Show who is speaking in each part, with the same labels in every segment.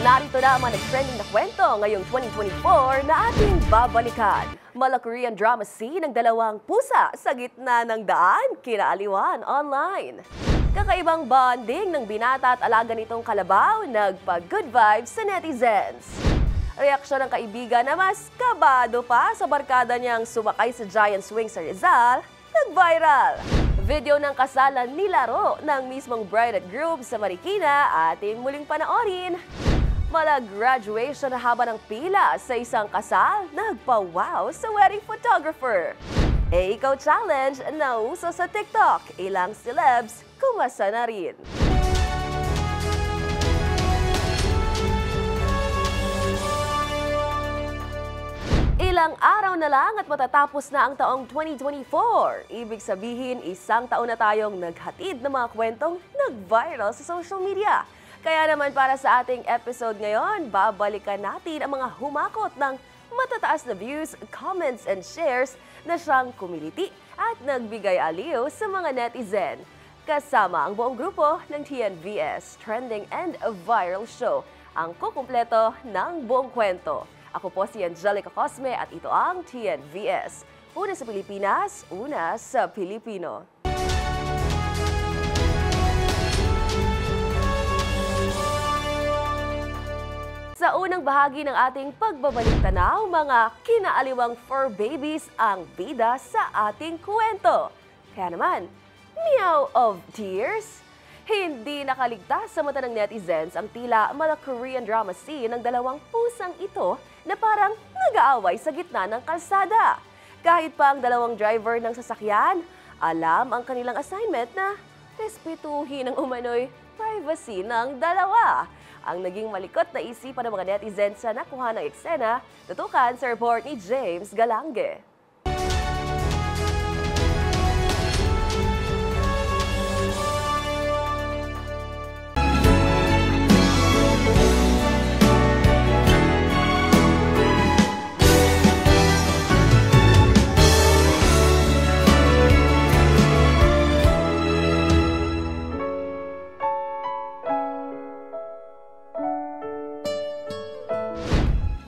Speaker 1: Narito na ang mga nag-trending na kwento ngayong 2024 na ating babalikan. Mala Korean drama scene ng dalawang pusa sa gitna ng daan, kinaaliwan online. Kakaibang bonding ng binata at alaga nitong kalabaw, nagpa-good vibes sa netizens. Reaksyon ng kaibigan na mas kabado pa sa barkada niyang sumakay sa giant swing sa Rizal, nag-viral. Video ng kasalan nilaro ng mismong bride at groom sa Marikina, ating muling panoorin. Mala graduation na haba ng pila sa isang kasal, nagpa-wow sa wedding photographer. Ikaw challenge na uso sa TikTok, ilang celebs kumasa na rin. Ilang araw na lang at matatapos na ang taong 2024. Ibig sabihin, isang taon na tayong naghatid ng mga kwentong nag-viral sa social media. Kaya naman para sa ating episode ngayon, babalikan natin ang mga humakot ng matataas na views, comments, and shares na siyang kumiliti at nagbigay aliw sa mga netizen. Kasama ang buong grupo ng TNVS Trending and Viral Show, ang kukumpleto ng buong kwento. Ako po si Angelica Cosme at ito ang TNVS. Una sa Pilipinas, una sa Pilipino. Sa unang bahagi ng ating pagbabalik tanaw, mga kinaaliwang fur babies ang bida sa ating kwento. Kaya naman, meow of tears? Hindi nakaligtas sa mata ng netizens ang tila mala Korean drama scene ng dalawang pusang ito na parang nag-aaway sa gitna ng kalsada. Kahit pa ang dalawang driver ng sasakyan, alam ang kanilang assignment na respetuhin ang umano'y privacy ng dalawa. Ang naging malikot na isipan ng mga netizens sa nakuha ng eksena, tutukan sa report ni James Galange.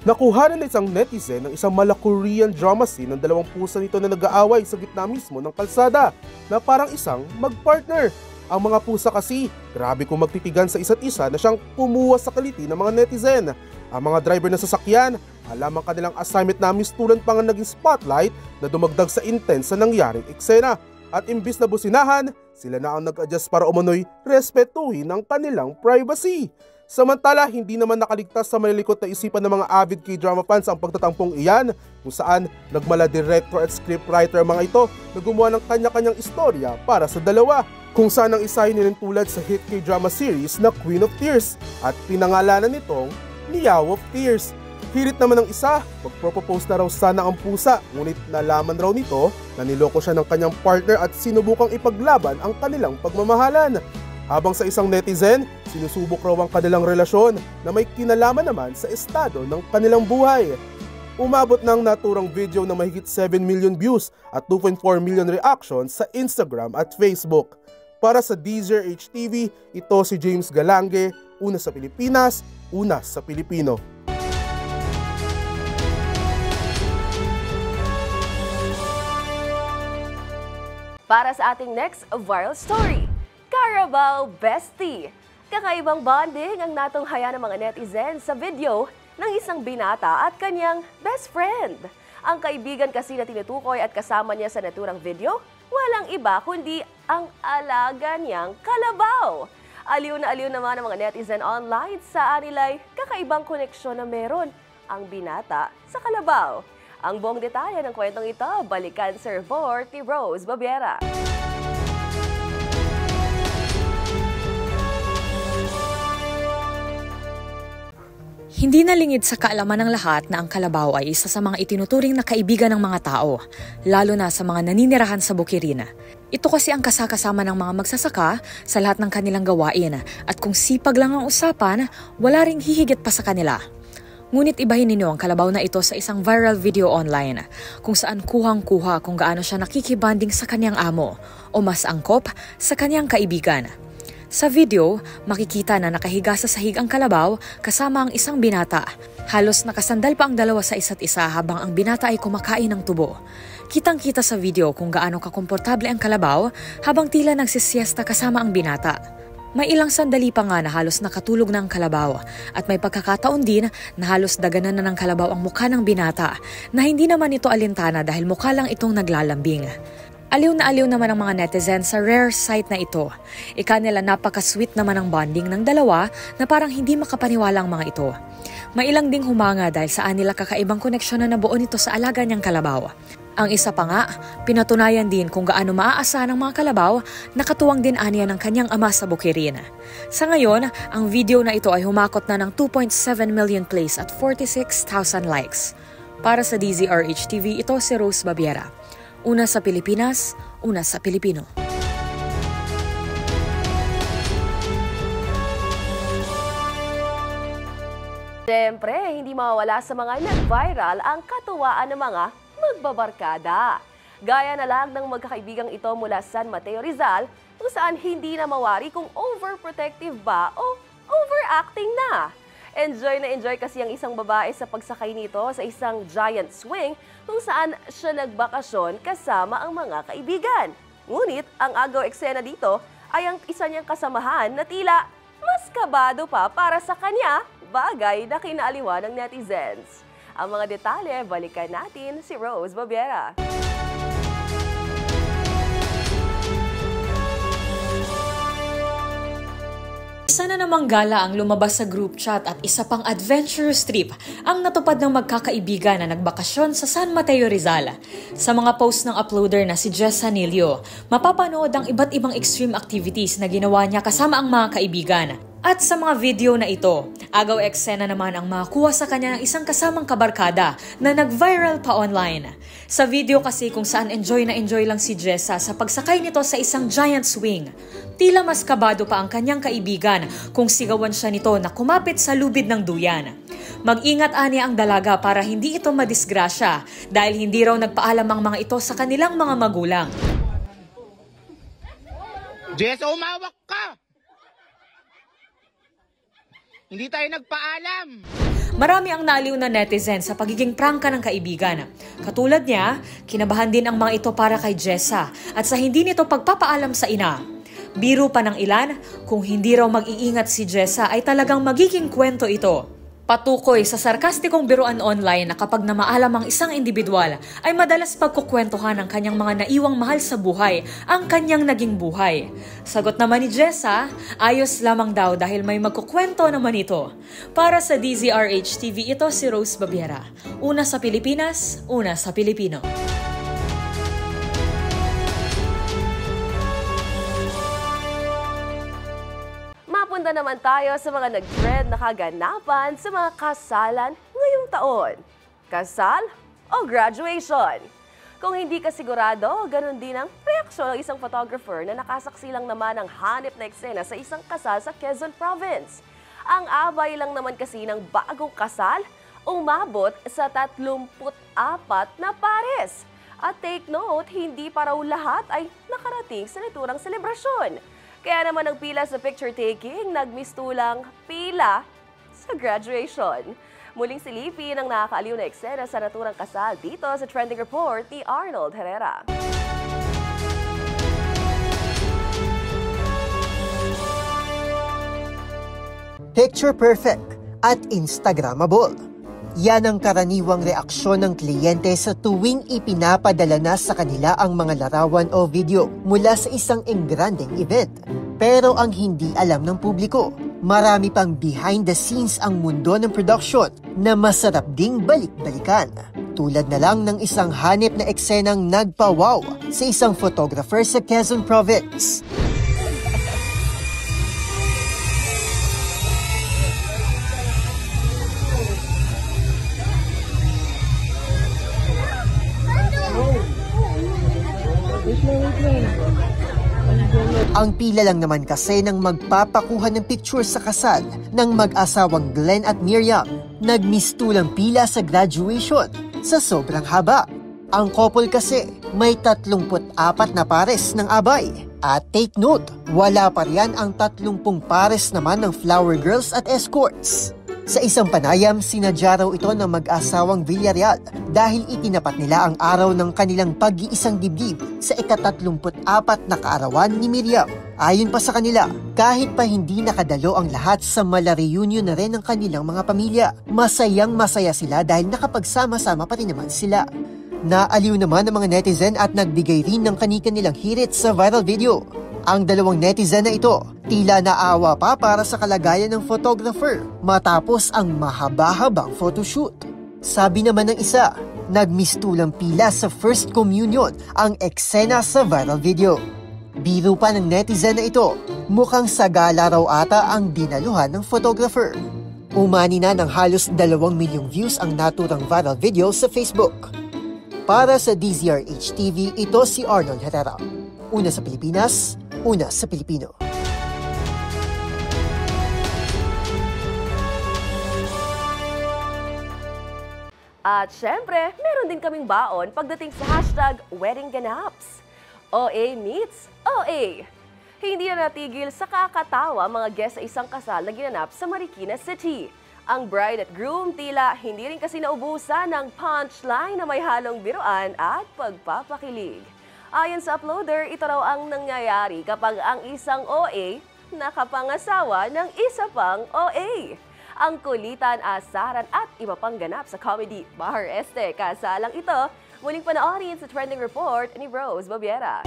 Speaker 2: Nakuha ng isang netizen ng isang mala Korean drama scene ng dalawang pusa nito na nag-aaway sa gitna mismo ng kalsada na parang isang mag-partner. Ang mga pusa kasi, grabe kung magtitigan sa isa't isa na siyang kumuha sa kaliti ng mga netizen. Ang mga driver ng sasakyan, alam ang kanilang assignment na mistulan pa nga naging spotlight na dumagdag sa intense na nangyaring eksena. At imbis na businahan, sila na ang nag-adjust para umano'y respetuhin ang kanilang privacy. Samantala, hindi naman nakaligtas sa malilikot na isipan ng mga avid K-drama fans ang pagtatampong iyan kung saan nagmala director at scriptwriter ang mga ito na gumawa ng kanya-kanyang istorya para sa dalawa. Kung saan ang isa ay ninintulad sa hit K-drama series na Queen of Tears at pinangalanan nitong Meow of Tears. Hirit naman ng isa, magpropose na raw sana ang pusa, ngunit nalaman raw nito na niloko siya ng kanyang partner at sinubukang ipaglaban ang kanilang pagmamahalan. Habang sa isang netizen, sinusubok raw ang kanilang relasyon na may kinalaman naman sa estado ng kanilang buhay. Umabot ng naturang video na mahigit 7 million views at 2.4 million reactions sa Instagram at Facebook. Para sa Deezer HTV, ito si James Galange, una sa Pilipinas, una sa Pilipino.
Speaker 1: Para sa ating next viral story, Carabao Bestie. Kakaibang bonding ang natunghaya ng mga netizens sa video ng isang binata at kanyang best friend. Ang kaibigan kasi na tinutukoy at kasama niya sa naturang video, walang iba kundi ang alaga niyang kalabaw. Aliw na aliw naman ang mga netizen online sa anilay kakaibang koneksyon na meron ang binata sa kalabaw. Ang buong detalye ng kwentong ito, balikan sa report ni Rose Babiera.
Speaker 3: Hindi nalingid sa kaalaman ng lahat na ang kalabaw ay isa sa mga itinuturing na kaibigan ng mga tao, lalo na sa mga naninirahan sa bukirin. Ito kasi ang kasakasama ng mga magsasaka sa lahat ng kanilang gawain at kung sipag lang ang usapan, wala ring hihigit pa sa kanila. Ngunit ibahin ninyo ang kalabaw na ito sa isang viral video online kung saan kuhang-kuha kung gaano siya nakikibanding sa kanyang amo o mas angkop sa kanyang kaibigan. Sa video, makikita na nakahiga sa sahig ang kalabaw kasama ang isang binata. Halos nakasandal pa ang dalawa sa isa't isa habang ang binata ay kumakain ng tubo. Kitang-kita sa video kung gaano kakomportable ang kalabaw habang tila nagsisiesta kasama ang binata. May ilang sandali pa nga na halos nakatulog na ang kalabaw at may pagkakataon din na halos daganan na ng kalabaw ang mukha ng binata na hindi naman ito alintana dahil mukha lang itong naglalambing. Aliw na aliw naman ang mga netizens sa rare sight na ito. Ika nila napaka-sweet naman ang bonding ng dalawa na parang hindi makapaniwala ang mga ito. May ilang ding humanga dahil saan nila kakaibang koneksyon na nabuo nito sa alaga niyang kalabaw. Ang isa pa nga, pinatunayan din kung gaano maaasahan ng mga kalabaw, nakatuwang din aniya ng kanyang ama sa bukirin. Sa ngayon, ang video na ito ay humakot na ng 2.7 million plays at 46,000 likes. Para sa DZRH TV, ito si Rose Babiera. Una sa Pilipinas, una sa Pilipino.
Speaker 1: Siyempre, hindi mawawala sa mga nag-viral ang katuwaan ng mga magbabarkada. Gaya na lang ng magkakaibigang ito mula San Mateo, Rizal, kung saan hindi na mawari kung overprotective ba o overacting na. Enjoy kasi ang isang babae sa pagsakay nito sa isang giant swing kung saan siya nagbakasyon kasama ang mga kaibigan. Ngunit ang agaw eksena dito ay ang isa niyang kasamahan na tila mas kabado pa para sa kanya, bagay na kinaaliwan ng netizens. Ang mga detalye, balikan natin si Rose Babiera.
Speaker 3: Isa na namang gala ang lumabas sa group chat at isa pang adventurous trip ang natupad ng magkakaibigan na nagbakasyon sa San Mateo, Rizal. Sa mga post ng uploader na si Jess Sanilio, mapapanood ang iba't ibang extreme activities na ginawa niya kasama ang mga kaibigan. At sa mga video na ito, agaw eksena naman ang makakuha sa kanya ng isang kasamang kabarkada na nag-viral pa online. Sa video kasi kung saan enjoy lang si Jessa sa pagsakay nito sa isang giant swing. Tila mas kabado pa ang kanyang kaibigan kung sigawan siya nito na kumapit sa lubid ng duyan. Mag-ingat aniya ang dalaga para hindi ito madisgrasya dahil hindi raw nagpaalam ang mga ito sa kanilang mga magulang.
Speaker 4: Jess, umawak ka! Hindi tayo nagpaalam.
Speaker 3: Marami ang naaliw na netizen sa pagiging prangka ng kaibigan. Katulad niya, kinabahan din ang mga ito para kay Jessa at sa hindi nito pagpapaalam sa ina. Biro pa ng ilan, kung hindi raw mag-iingat si Jessa ay talagang magiging kwento ito. Patukoy sa sarkastikong biruan online na kapag namaalam ang isang individual ay madalas pagkukwentuhan ng kanyang mga naiwang mahal sa buhay ang kanyang naging buhay. Sagot naman ni Jessa, ayos lamang daw dahil may magkukwento naman ito. Para sa DZRH TV, ito si Rose Babiera. Una sa Pilipinas, una sa Pilipino.
Speaker 1: Mapunta naman tayo sa mga nag-trend na kaganapan sa mga kasalan ngayong taon. Kasal o graduation? Kung hindi ka sigurado, ganun din ang reaksyon ng isang photographer na nakasaksi lang naman ng hanip na eksena sa isang kasal sa Quezon Province. Ang abay lang naman kasi ng bagong kasal, umabot sa 34 na pares. At take note, hindi pa raw lahat ay nakarating sa naturang selebrasyon. Kaya naman ang pila sa picture taking, nagmistulang pila sa graduation. Muling silipin ang nakakaaliw na eksena sa naturang kasal dito sa Trending Report ni Arnold Herrera.
Speaker 5: Picture perfect at Instagrammable. Yan ang karaniwang reaksyon ng kliyente sa tuwing ipinapadala na sa kanila ang mga larawan o video mula sa isang engranding event. Pero ang hindi alam ng publiko, marami pang behind the scenes ang mundo ng production na masarap ding balik-balikan. Tulad na lang ng isang hanip na eksenang nagpa-wow sa isang photographer sa Quezon Province. Ang pila lang naman kasi ng magpapakuha ng picture sa kasal ng mag-asawang Glenn at Miriam. Nagmistulang pila sa graduation sa sobrang haba. Ang couple kasi may 34 na pares ng abay. At take note, wala pa riyan ang 30 pares naman ng flower girls at escorts. Sa isang panayam, sinadya raw ito ng mag-asawang Villarreal dahil itinapat nila ang araw ng kanilang pag-iisang dibdib sa ika-34 na kaarawan ni Miriam. Ayon pa sa kanila, kahit pa hindi nakadalo ang lahat sa mala-reunion na rin ng kanilang mga pamilya, masayang masaya sila dahil nakapagsama-sama pa rin naman sila. Naaliw naman ang mga netizen at nagbigay rin ng kani-kanilang hirit sa viral video. Ang dalawang netizen na ito, tila naawa pa para sa kalagayan ng photographer matapos ang mahaba-habang photoshoot. Sabi naman ng isa, nagmistulang pila sa First Communion ang eksena sa viral video. Biro pa ng netizen na ito, mukhang sagala raw ata ang dinaluhan ng photographer. Umani na ng halos 2 milyong views ang naturang viral video sa Facebook. Para sa DZRH TV, ito si Arnold Herrera. Una sa Pilipinas, una sa Pilipino.
Speaker 1: At syempre, meron din kaming baon pagdating sa #WeddingGanaps. OA meets OA. Hindi na natigil sa kakatawa mga guest sa isang kasal na ginanap sa Marikina City. Ang bride at groom tila hindi rin kasi naubusan ng punchline na may halong biruan at pagpapakilig. Ayon sa uploader, ito raw ang nangyayari kapag ang isang OA nakapangasawa ng isa pang OA. Ang kulitan, asaran at iba pang ganap sa comedy Bahar Este. Kasalang ito, muling panoorin sa Trending Report ni Rose Babiera.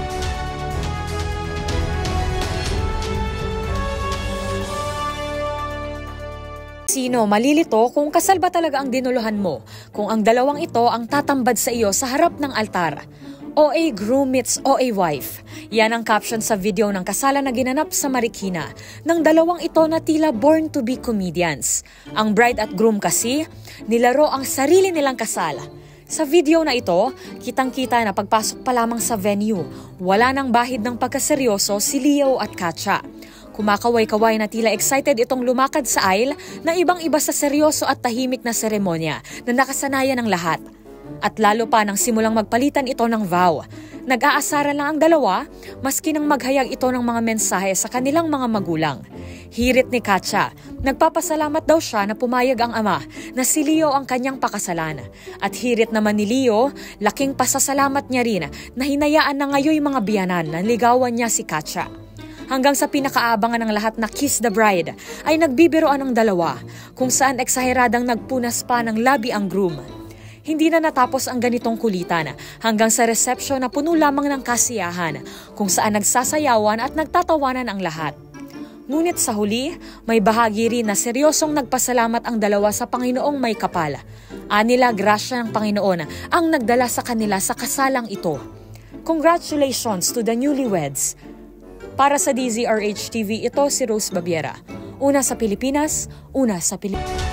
Speaker 3: Sino malilito kung kasal ba talaga ang dinuluhan mo kung ang dalawang ito ang tatambad sa iyo sa harap ng altar? OA groom meets OA wife. Yan ang caption sa video ng kasalan na ginanap sa Marikina ng dalawang ito na tila born to be comedians. Ang bride at groom kasi, nilaro ang sarili nilang kasal. Sa video na ito, kitang-kita na pagpasok pa lamang sa venue, wala nang bahid ng pagkaseryoso si Leo at Katya. Kumakaway-kaway na tila excited itong lumakad sa aisle na ibang-iba sa seryoso at tahimik na seremonya na nakasanayan ng lahat. At lalo pa nang simulang magpalitan ito ng vow. Nag-aasara lang ang dalawa, maski nang maghayag ito ng mga mensahe sa kanilang mga magulang. Hirit ni Katya, nagpapasalamat daw siya na pumayag ang ama na si Leo ang kanyang pakasalan. At hirit naman ni Leo, laking pasasalamat niya rin na hinayaan na ngayon mga biyanan na ligawan niya si Katya. Hanggang sa pinakaabangan ng lahat na Kiss the Bride ay nagbibiroan ang dalawa kung saan eksaheradang nagpunas pa ng labi ang groom. Hindi na natapos ang ganitong kulitan hanggang sa reception na puno lamang ng kasiyahan kung saan nagsasayawan at nagtatawanan ang lahat. Ngunit sa huli, may bahagi rin na seryosong nagpasalamat ang dalawa sa Panginoong may kapal. Anila grasya ng Panginoon ang nagdala sa kanila sa kasalang ito. Congratulations to the newlyweds! Para sa DZRH TV, ito si Rose Babiera. Una sa Pilipinas, una sa Pilipinas.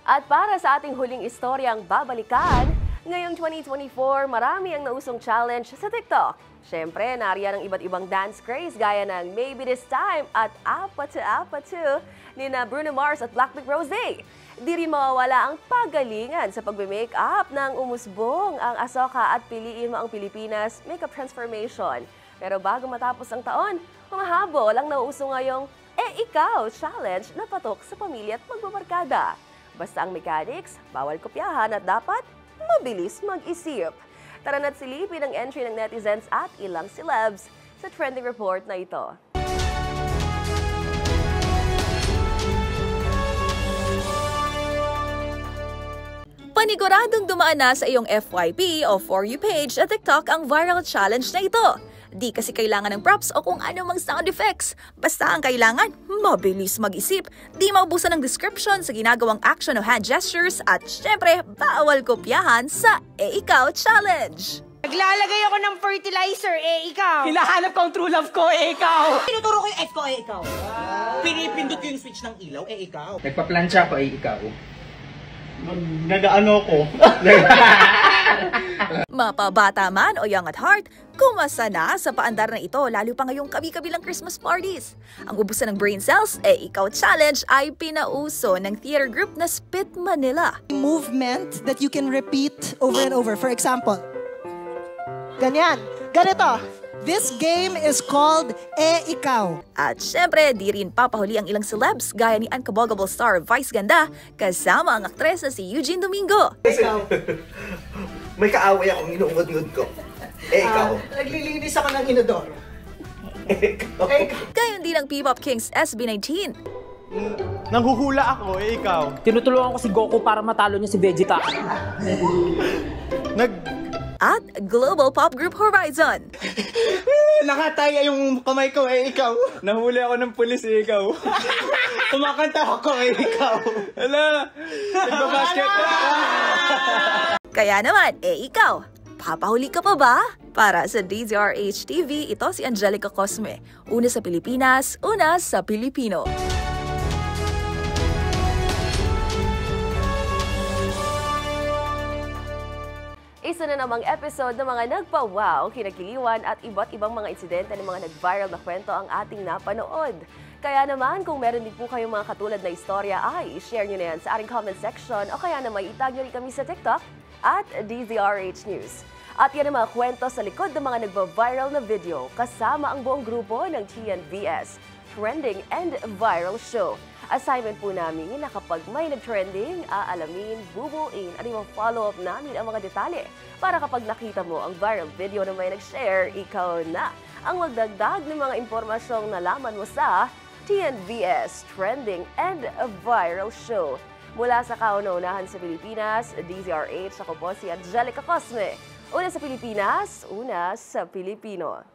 Speaker 1: At para sa ating huling istoryang babalikan, ngayong 2024, marami ang nausong challenge sa TikTok. Siyempre, nariyan ang iba't ibang dance craze gaya ng Maybe This Time at Apa To ni na Bruno Mars at Blackpink Rosé. Di rin mawawala ang pagalingan sa pagbe-makeup ng umusbong ang Asoka at Piliin Mo ang Pilipinas Makeup Transformation. Pero bago matapos ang taon, humahabol ang nauuso ngayong Ikaw Challenge na patok sa pamilya at magbabarkada. Basta ang mechanics, bawal kopyahan at dapat mabilis mag-isip. Tara na't silipin ang entry ng netizens at ilang celebs sa Trending Report na ito.
Speaker 6: Paniguradong dumaan na sa iyong FYP o For You page at TikTok ang viral challenge na ito. Di kasi kailangan ng props o kung ano mang sound effects. Basta ang kailangan, mabilis mag-isip, di maubusan ng description sa ginagawang action o hand gestures at syempre, bawal kopyahan sa Ikaw Challenge.
Speaker 7: Naglalagay ako ng fertilizer, ikaw.
Speaker 8: Hinahanap ko ang true love ko, ikaw.
Speaker 7: Tinuturo ko yung F ko, ikaw.
Speaker 8: Pinipindot ko yung switch ng ilaw, ikaw.
Speaker 9: Nagpa-plancha ko, ikaw.
Speaker 4: Nagaano ko.
Speaker 6: Mapabata man o young at heart, kumasa na sa paandar na ito lalo pa ngayong kabi-kabilang Christmas parties. Ang ubusan ng brain cells, ikaw challenge ay pinauso ng theater group na Spit Manila.
Speaker 9: Movement that you can repeat over and over. For example, ganyan, ganito. This game is called Ikaw.
Speaker 6: At syempre, di rin papahuli ang ilang celebs gaya ni Unkaboggable star Vice Ganda kasama ang aktres na si Eugene Domingo.
Speaker 10: May kaaway akong inuungod-ngod ko. Ikaw.
Speaker 9: Naglilinis ako ng inodoro.
Speaker 10: Ikaw.
Speaker 6: Gayon din ang P-Pop Kings SB19.
Speaker 4: Nanghuhula ako, ikaw.
Speaker 8: Tinutulungan ko si Goku para matalo niya si Vegeta.
Speaker 6: At Global Pop Group Horizon.
Speaker 4: Nakataya yung kamay ko, ikaw. Nahuli ako ng pulis, ikaw. Kumakanta ako, ikaw. Hala, nagbabasket.
Speaker 6: Kaya naman, ikaw, papahuli ka pa ba? Para sa DZRH TV, ito si Angelica Cosme. Una sa Pilipinas, una sa Pilipino.
Speaker 1: Isa na namang episode ng mga nagpa-wow, kinakiliwan at iba't ibang mga insidente ng mga nag-viral na kwento ang ating napanood. Kaya naman, kung meron din po kayong mga katulad na istorya, ay share nyo na yan sa ating comment section o kaya naman itag nyo rin kami sa TikTok at DZRH News. At yan ang mga kwento sa likod ng mga nagba-viral na video kasama ang buong grupo ng TNVS, Trending and Viral Show. Assignment po namin na kapag may nag-trending, aalamin, bubuin at i-follow up namin ang mga detalye para kapag nakita mo ang viral video na may nag-share, ikaw na ang magdagdag ng mga impormasyong nalaman mo sa TNVS Trending and Viral Show. Mula sa kauna-unahan sa Pilipinas, DZRH, ako po si Angelica Cosme. Una sa Pilipinas, una sa Pilipino.